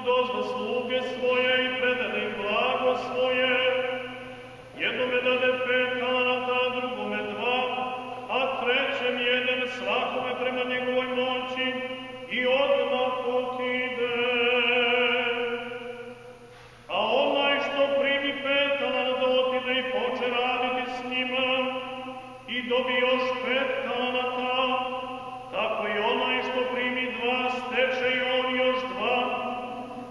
dozna sluge svoje i predade im blago svoje. Jednome dade 5 talenata, drugome 2, a trećem 1, svakome prema njegovoj moći, i odmah otide. A onaj što primi 5 talenata otide i poče raditi s njima, i dobi još 5 talenata, tako i onaj što primi 2 steče i on još 2,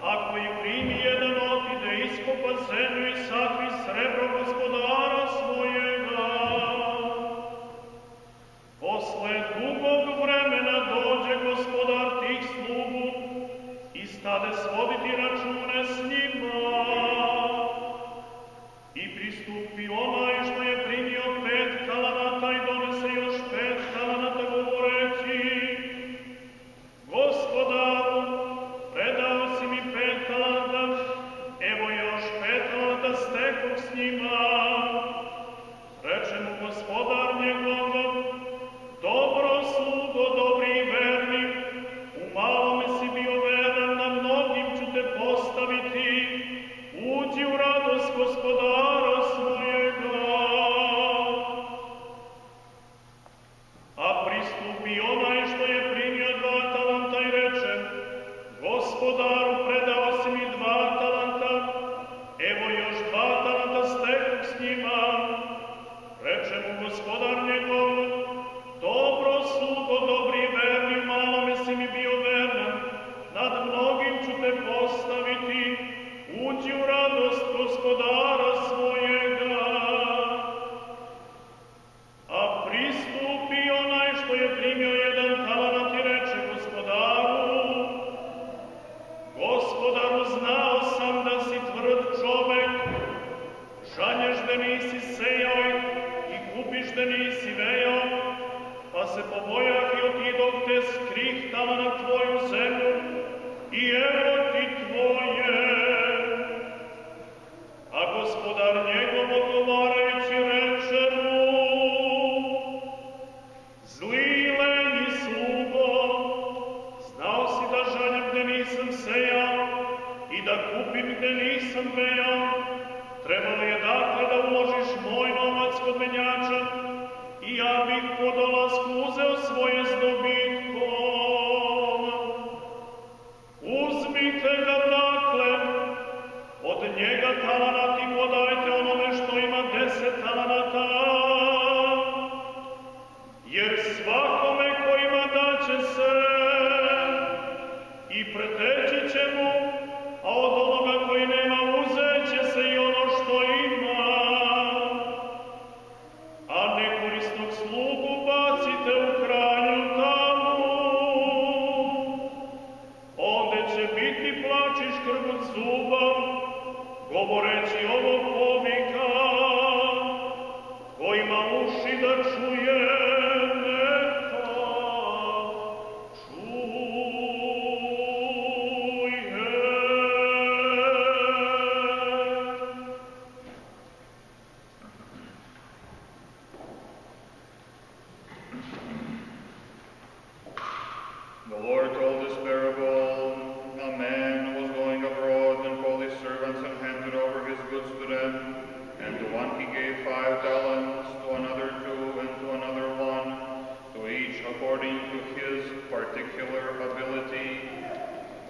a koji primi 1 otide, iskopa zemlju i sakri srebro gospodara svojega. Posle dugog vremena dođe gospodar tih slugu i stade svoditi račune s njima. I pristupi onaj što je primio 5 talenata i donese još 5 talenata govoreći: Gospodaru, predao si mi 5 talenata, evo još 5 talenata stekoh s njima. Reče mu gospodar njegov: Dobro slugo, dobri i verni, u malome si bio veran, na mnogim ću te postaviti, uđi u radost gospodara svojega. A pristupi onaj što je primio 2 talenta i reče: Gospodaru, predao si mi 2 talenta, evo još 2 talenta stekoh s njima. Reče mu gospodar njegov: Dobro slugo, dobri i verni, u malome si mi bio veran, nad mnogim ću te postaviti, uđi u radost gospodara svojega. A pristupi onaj što je primio 1 talenat i reče gospodaru: Gospodaru, znao sam da si tvrd čovek, žanješ da nisi sejao i kupiš da nisi vejao, pa se pobojah i otidoh te skrih tamo na tvoju zemlju, i evo ti tvoje. A gospodar njegov odgovarajući reče mu: Zli i lenji slugo, znao si da žanjem gde nisam sejao i da kupim gde nisam vejao. Trebalo je dakle da uložiš moj novac kod menjača, i ja bih po dolasku uzeo svoje s dobitkom. Uzmite ga dakle, od njega talenat i podajte onome što ima 10 talenata, jer svakome ko ima daće se i preteći će mu, a od onoga koji nema uzeće se i ono što ima. A nekorisnog slugu bacite u krajnju tamu, onda će biti plač i škrgut zuba, govoreći ovo povika: ko ima uši da čuje, neka čuje. The Lord told this parable: a man was going abroad and called his servants and handed over his goods to them. And to one he gave 5 talents, to another 2, and to another 1, to each according to his particular ability.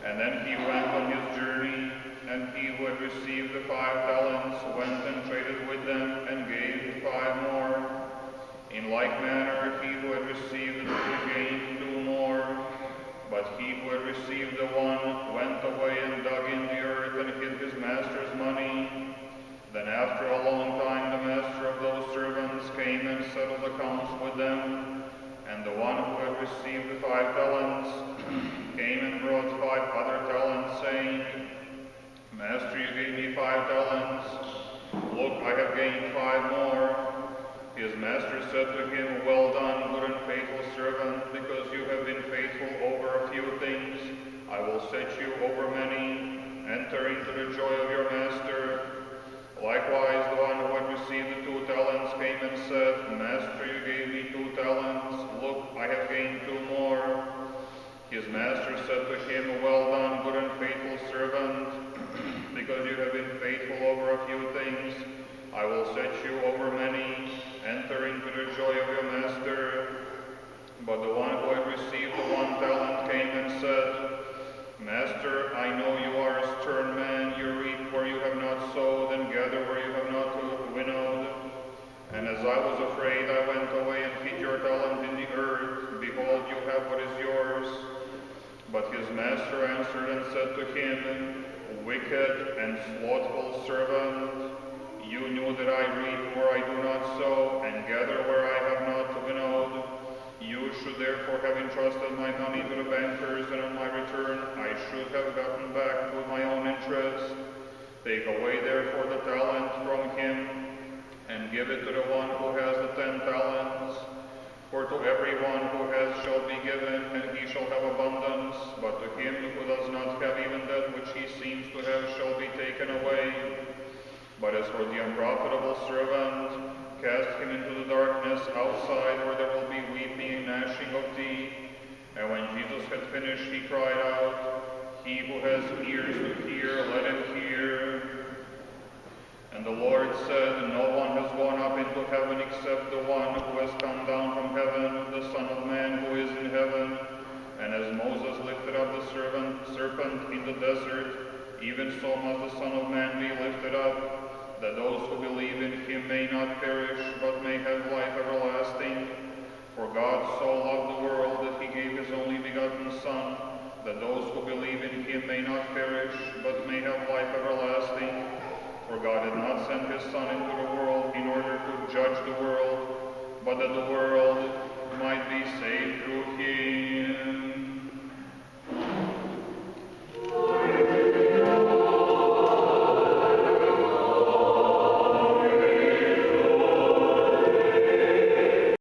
And then he went on his journey, and he who had received the 5 talents went and traded with them and gave 5 more. In like manner he who had received the 2 gained 2 more. But he who had received the 1 went away and dug in the earth and hid his master's money. Then after a long time the master of those servants came and settled accounts with them. And the one who had received the 5 talents came and brought 5 other talents, saying, Master, you gave me 5 talents. Look, I have gained 5 more. His master said to him, Well done, good and faithful servant, because you have been faithful over a few things, I will set you over many. Enter into the joy of your master. Likewise, the one who had received the 2 talents came and said, Master, you gave me 2 talents. Look, I have gained 2 more. His master said to him, Well done, good and faithful servant. said, Master, I know you are a stern man. You reap where you have not sowed, and gather where you have not winnowed. And as I was afraid, I went away and hid your talent in the earth. Behold, you have what is yours. But his master answered and said to him, Wicked and slothful servant, you knew that I reap where I do not sow, and gather where I have not winnowed. You should therefore have entrusted my money to the bankers, and on my return I should have gotten back with my own interest. Take away therefore the talent from him, and give it to the one who has the 10 talents. For to everyone who has shall be given, and he shall have abundance, but to him who does not have even that which he seems to have shall be taken away. But as for the unprofitable servant, cast him into the darkness outside, where there will be weeping and gnashing of teeth. And when Jesus had finished, he cried out, He who has ears to hear, let him hear. And the Lord said, No one has gone up into heaven except the one who has come down from heaven, the Son of Man who is in heaven. And as Moses lifted up the serpent in the desert, even so must the Son of Man be lifted up, that those who believe in him may not perish, but may have life everlasting. For God so loved the world that he gave his only begotten Son, that those who believe in him may not perish, but may have life everlasting. For God did not send his Son into the world in order to judge the world, but that the world